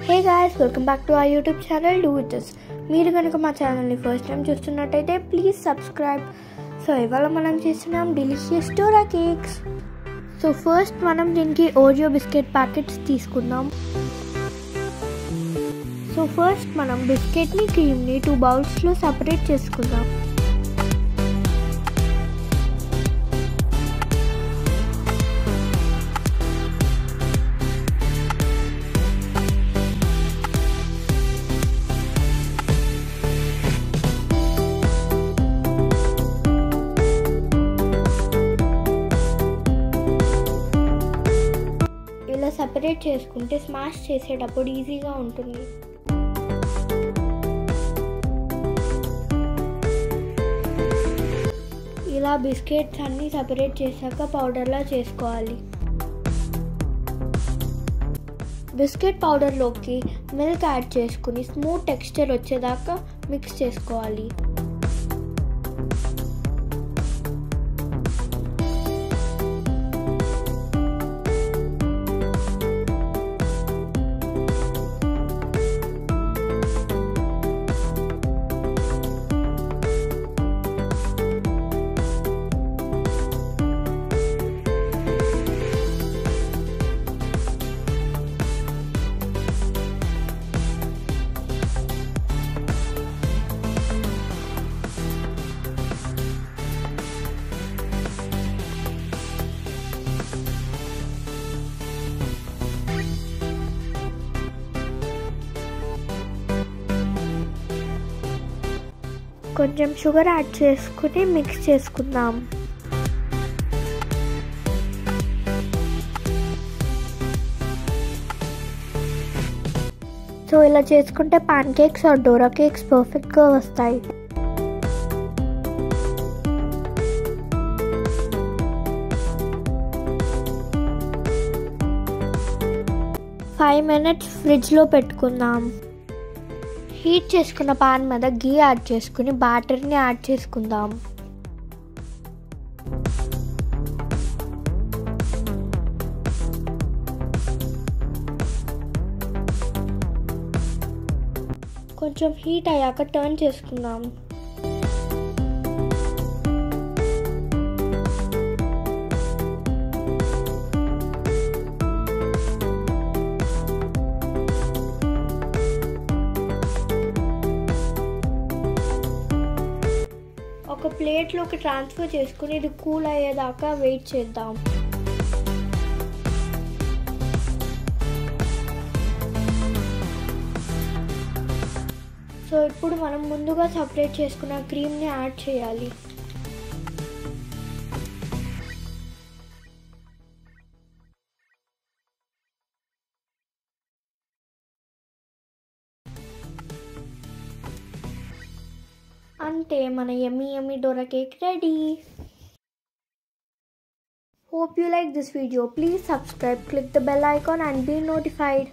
Hey guys, welcome back to our YouTube channel Do With Us. మీరు కనుక మా ఛానల్ని ఫస్ట్ టైం చూస్తున్నట్టయితే ప్లీజ్ సబ్స్క్రైబ్. సో ఇవాళ మనం చేస్తున్నాం delicious Dora cakes. So first మనం దీనికి ఓరియో బిస్కెట్ ప్యాకెట్స్ తీసుకుందాం. సో ఫస్ట్ మనం బిస్కెట్ని క్రీమ్ని 2 బౌల్స్లో సపరేట్ చేసుకుందాం. ఇలా సెపరేట్ చేసుకుంటే స్మాష్ చేసేటప్పుడు ఈజీగా ఉంటుంది. ఇలా బిస్కెట్స్ అన్నీ సెపరేట్ చేశాక పౌడర్లా చేసుకోవాలి. బిస్కెట్ పౌడర్లోకి మిల్క్ యాడ్ చేసుకుని స్మూత్ టెక్స్చర్ వచ్చేదాకా మిక్స్ చేసుకోవాలి. కొంచెం షుగర్ యాడ్ చేసుకుని మిక్స్ చేసుకుందాం. సో ఇలా చేసుకుంటే pancakes or dora cakes పర్ఫెక్ట్గా వస్తాయి. ఫైవ్ మినిట్స్ ఫ్రిడ్జ్లో పెట్టుకుందాం. హీట్ చేసుకున్న పాన్ మీద గీ యాడ్ చేసుకుని బ్యాటర్ని యాడ్ చేసుకుందాం. కొంచెం హీట్ అయ్యాక టర్న్ చేసుకుందాం. ఒక ప్లేట్లోకి ట్రాన్స్ఫర్ చేసుకుని ఇది కూల్ అయ్యేదాకా వెయిట్ చేద్దాం. సో ఇప్పుడు మనం ముందుగా సపరేట్ చేసుకున్న క్రీమ్ని యాడ్ చేయాలి. అంతే, మన yummy Dora cake ready. Hope you like this video. Please subscribe, click the bell icon and be notified.